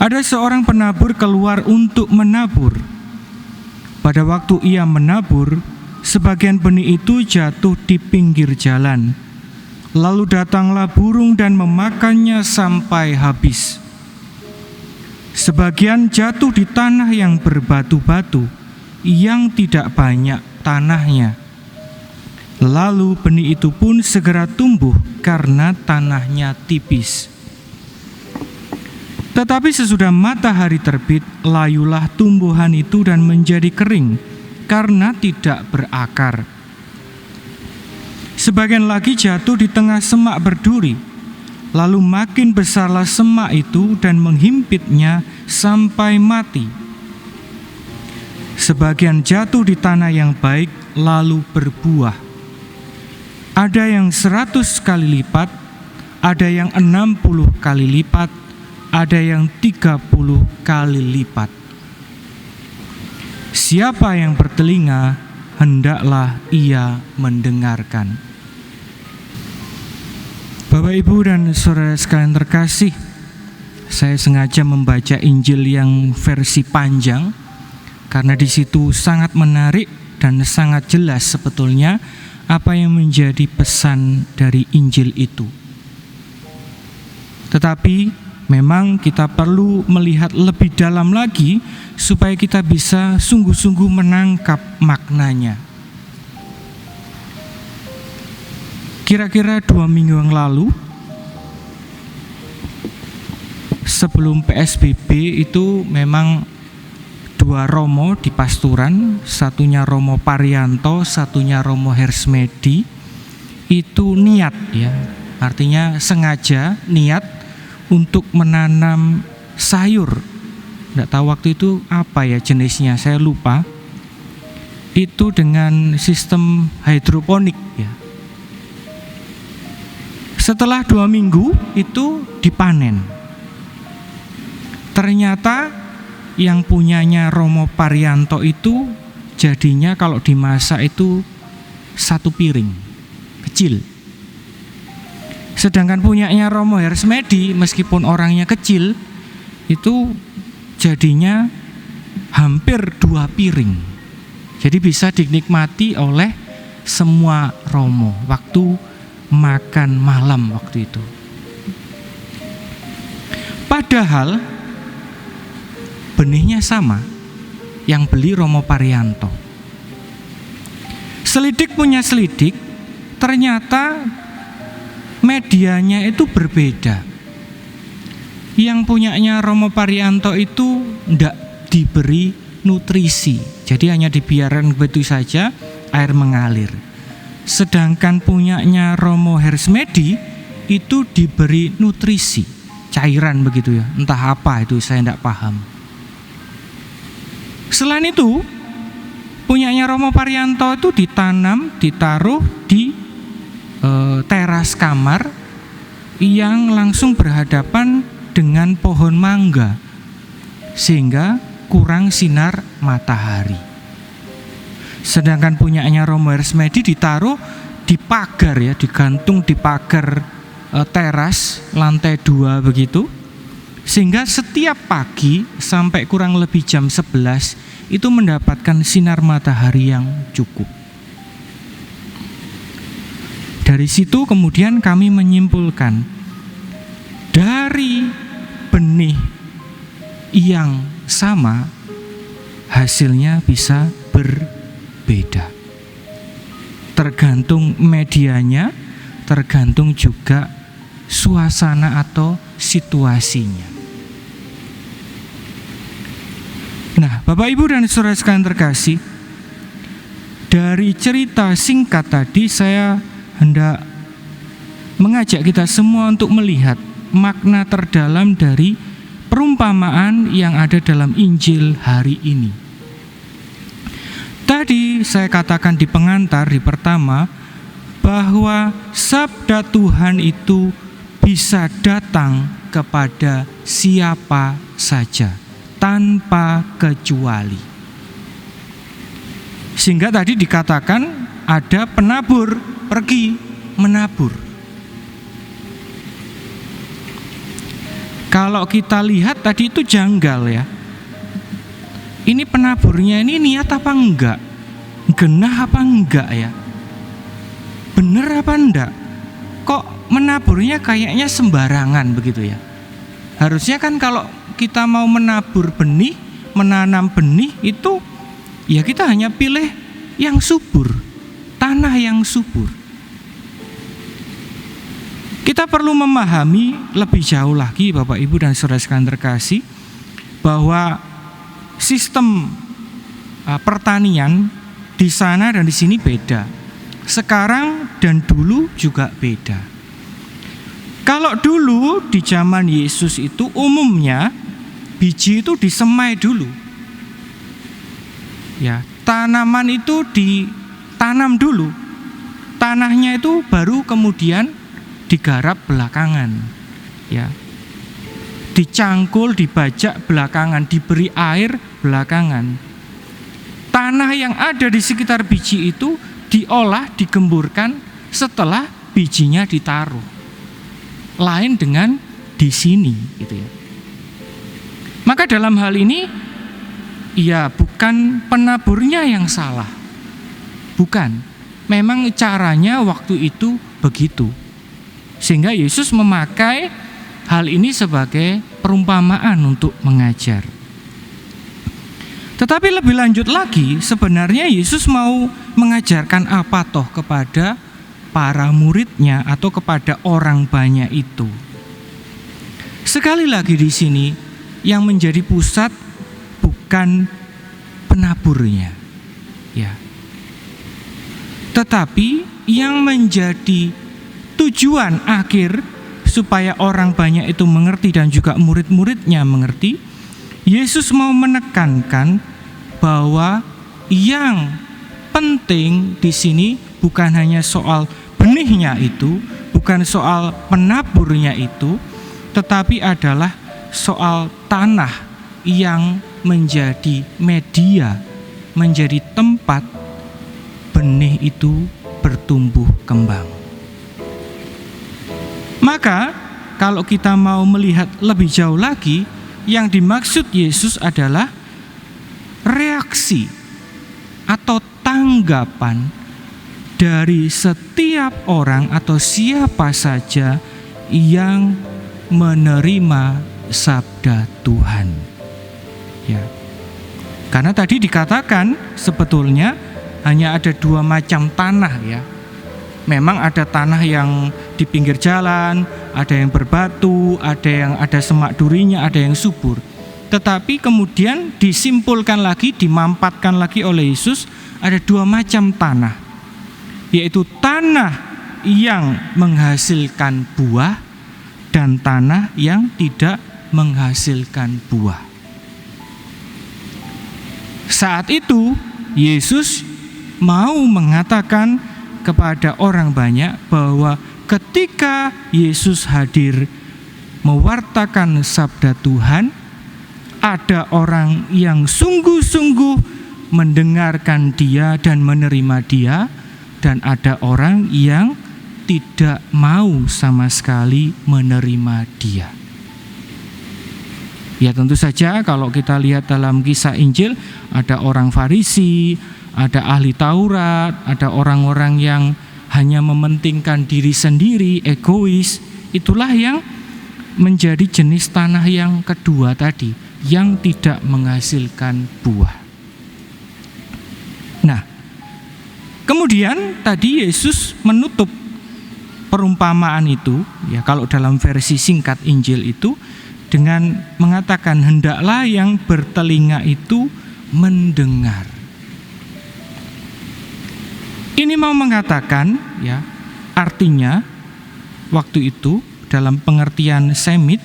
Ada seorang penabur keluar untuk menabur. Pada waktu ia menabur, sebagian benih itu jatuh di pinggir jalan. Lalu datanglah burung dan memakannya sampai habis. Sebagian jatuh di tanah yang berbatu-batu, yang tidak banyak tanahnya. Lalu benih itu pun segera tumbuh karena tanahnya tipis. Tetapi sesudah matahari terbit, layulah tumbuhan itu dan menjadi kering, karena tidak berakar. Sebagian lagi jatuh di tengah semak berduri, lalu makin besarlah semak itu dan menghimpitnya sampai mati. Sebagian jatuh di tanah yang baik, lalu berbuah. Ada yang 100 kali lipat, ada yang 60 kali lipat, ada yang 30 kali lipat. Siapa yang bertelinga, hendaklah ia mendengarkan. Bapak, Ibu, dan saudara sekalian terkasih, saya sengaja membaca Injil yang versi panjang karena di situ sangat menarik dan sangat jelas sebetulnya apa yang menjadi pesan dari Injil itu. Tetapi memang kita perlu melihat lebih dalam lagi supaya kita bisa sungguh-sungguh menangkap maknanya. Kira-kira 2 minggu yang lalu, sebelum PSBB itu memang 2 Romo di Pasturan, satunya Romo Parianto, satunya Romo Hersmedi, itu niat ya, artinya sengaja niat untuk menanam sayur. Tidak tahu waktu itu apa ya jenisnya, saya lupa. Itu dengan sistem hidroponik ya. Setelah 2 minggu itu dipanen. Ternyata yang punyanya Romo Parianto itu jadinya kalau dimasak itu 1 piring kecil. Sedangkan punyanya Romo Hersmedi, meskipun orangnya kecil, itu jadinya hampir 2 piring. Jadi bisa dinikmati oleh semua Romo waktu makan malam waktu itu. Padahal benihnya sama, yang beli Romo Parianto. Selidik punya selidik, ternyata medianya itu berbeda. Yang punyanya Romo Parianto itu tidak diberi nutrisi, jadi hanya dibiarkan begitu saja, air mengalir. Sedangkan punyanya Romo Hersmedi itu diberi nutrisi, cairan begitu ya, entah apa itu saya tidak paham. Selain itu, punyanya Romo Parianto itu ditanam, ditaruh di teras kamar yang langsung berhadapan dengan pohon mangga, sehingga kurang sinar matahari. Sedangkan punyanya Romo Hersmedi ditaruh di pagar ya, digantung di pagar teras lantai 2 begitu, sehingga setiap pagi sampai kurang lebih jam 11 itu mendapatkan sinar matahari yang cukup. Dari situ kemudian kami menyimpulkan, dari benih yang sama hasilnya bisa berbeda. Tergantung medianya, tergantung juga suasana atau situasinya. Nah, Bapak, Ibu, dan saudara sekalian terkasih, dari cerita singkat tadi saya hendak mengajak kita semua untuk melihat makna terdalam dari perumpamaan yang ada dalam Injil hari ini. Tadi saya katakan di pengantar di pertama bahwa sabda Tuhan itu bisa datang kepada siapa saja tanpa kecuali. Sehingga tadi dikatakan ada penabur pergi menabur. Kalau kita lihat tadi itu janggal ya. Ini penaburnya ini niat apa enggak? Genah apa enggak ya? Bener apa enggak? Kok menaburnya kayaknya sembarangan begitu ya? Harusnya kan kalau kita mau menabur benih, menanam benih itu ya kita hanya pilih yang subur, tanah yang subur. Kita perlu memahami lebih jauh lagi Bapak Ibu dan saudara sekalian terkasih, bahwa sistem pertanian di sana dan di sini beda. Sekarang dan dulu juga beda. Kalau dulu di zaman Yesus itu umumnya biji itu disemai dulu. Ya, tanaman itu ditanam dulu. Tanahnya itu baru kemudian digarap belakangan. Ya. Dicangkul, dibajak belakangan, diberi air belakangan. Tanah yang ada di sekitar biji itu diolah, digemburkan setelah bijinya ditaruh. Lain dengan di sini gitu ya. Maka dalam hal ini ya bukan penaburnya yang salah. Bukan. Memang caranya waktu itu begitu. Sehingga Yesus memakai hal ini sebagai perumpamaan untuk mengajar. Tetapi lebih lanjut lagi, sebenarnya Yesus mau mengajarkan apa toh kepada para muridnya atau kepada orang banyak itu. Sekali lagi di sini yang menjadi pusat bukan penaburnya, ya. Tetapi yang menjadi tujuan akhir supaya orang banyak itu mengerti dan juga murid-muridnya mengerti, Yesus mau menekankan bahwa yang penting di sini bukan hanya soal benihnya itu, bukan soal penaburnya itu, tetapi adalah soal tanah yang menjadi media, menjadi tempat benih itu bertumbuh kembang. Maka kalau kita mau melihat lebih jauh lagi, yang dimaksud Yesus adalah reaksi atau tanggapan dari setiap orang atau siapa saja yang menerima sabda Tuhan. Ya. Karena tadi dikatakan sebetulnya hanya ada dua macam tanah ya. Memang ada tanah yang di pinggir jalan, ada yang berbatu, ada semak durinya, ada yang subur. Tetapi kemudian disimpulkan lagi, dimampatkan lagi oleh Yesus, ada dua macam tanah, yaitu tanah yang menghasilkan buah dan tanah yang tidak menghasilkan buah. Saat itu Yesus mau mengatakan kepada orang banyak bahwa ketika Yesus hadir mewartakan sabda Tuhan, ada orang yang sungguh-sungguh mendengarkan dia dan menerima dia, dan ada orang yang tidak mau sama sekali menerima dia. Ya tentu saja kalau kita lihat dalam kisah Injil, ada orang Farisi, ada ahli Taurat, ada orang-orang yang hanya mementingkan diri sendiri, egois. Itulah yang menjadi jenis tanah yang kedua tadi, yang tidak menghasilkan buah. Nah, kemudian tadi Yesus menutup perumpamaan itu, ya kalau dalam versi singkat Injil itu, dengan mengatakan hendaklah yang bertelinga itu mendengar. Ini mau mengatakan, ya, artinya waktu itu dalam pengertian Semit,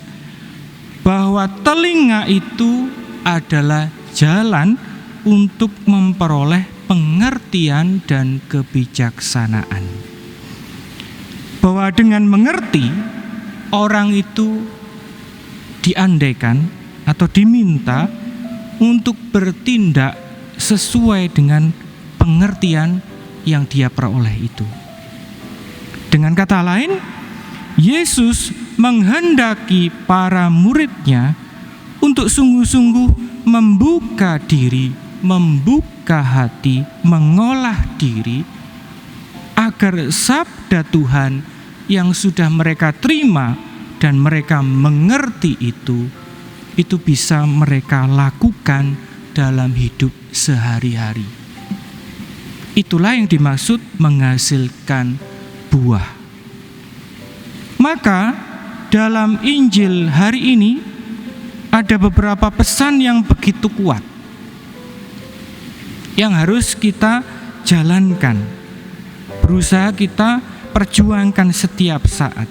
bahwa telinga itu adalah jalan untuk memperoleh pengertian dan kebijaksanaan. Bahwa dengan mengerti, orang itu diandaikan atau diminta untuk bertindak sesuai dengan pengertian yang dia peroleh itu. Dengan kata lain, Yesus menghendaki para muridnya untuk sungguh-sungguh membuka diri, membuka hati, mengolah diri, agar sabda Tuhan yang sudah mereka terima dan mereka mengerti itu bisa mereka lakukan dalam hidup sehari-hari. Itulah yang dimaksud menghasilkan buah. Maka dalam Injil hari ini ada beberapa pesan yang begitu kuat yang harus kita jalankan, berusaha kita perjuangkan setiap saat.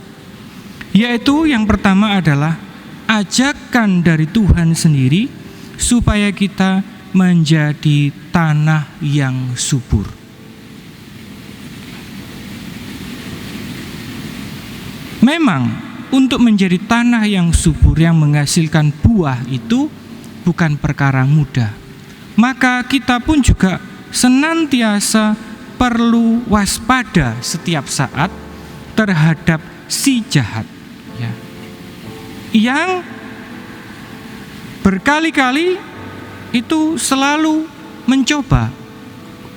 Yaitu yang pertama adalah ajakan dari Tuhan sendiri supaya kita menjadi tanah yang subur. Memang untuk menjadi tanah yang subur yang menghasilkan buah itu bukan perkara mudah. Maka kita pun juga senantiasa perlu waspada setiap saat terhadap si jahat, ya, yang berkali-kali itu selalu mencoba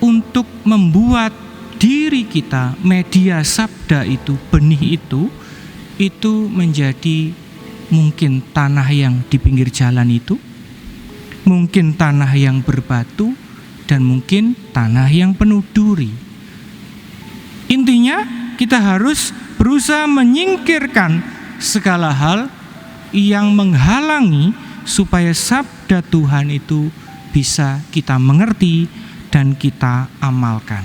untuk membuat diri kita, media sabda itu, benih itu menjadi mungkin tanah yang di pinggir jalan itu, mungkin tanah yang berbatu, dan mungkin tanah yang penuh duri. Intinya kita harus berusaha menyingkirkan segala hal yang menghalangi supaya sabda Tuhan itu bisa kita mengerti dan kita amalkan.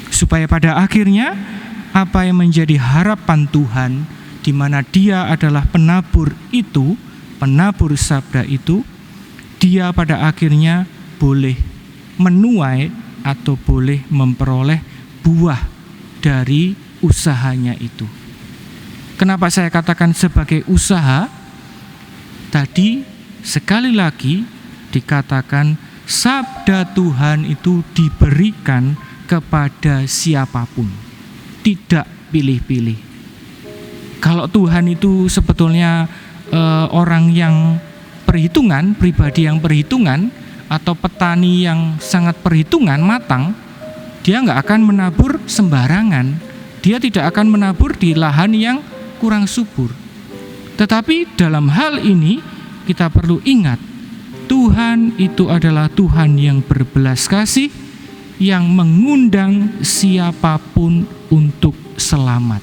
Supaya pada akhirnya apa yang menjadi harapan Tuhan, di mana Dia adalah penabur itu, penabur sabda itu, Dia pada akhirnya boleh menuai atau boleh memperoleh buah dari usahanya itu. Kenapa saya katakan sebagai usaha? Tadi sekali lagi dikatakan sabda Tuhan itu diberikan kepada siapapun, tidak pilih-pilih. Kalau Tuhan itu sebetulnya orang yang perhitungan, pribadi yang perhitungan, atau petani yang sangat perhitungan matang, dia nggak akan menabur sembarangan. Dia tidak akan menabur di lahan yang kurang subur. Tetapi dalam hal ini kita perlu ingat, Tuhan itu adalah Tuhan yang berbelas kasih, yang mengundang siapapun untuk selamat.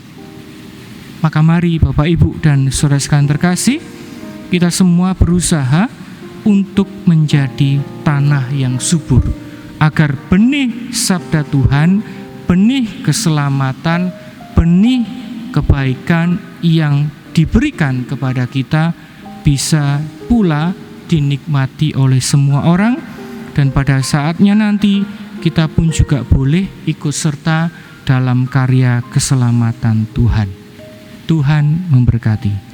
Maka mari Bapak Ibu dan saudara sekalian terkasih, kita semua berusaha untuk menjadi tanah yang subur, agar benih sabda Tuhan, benih keselamatan, benih kebaikan yang diberikan kepada kita bisa pula dinikmati oleh semua orang, dan pada saatnya nanti kita pun juga boleh ikut serta dalam karya keselamatan Tuhan. Tuhan memberkati.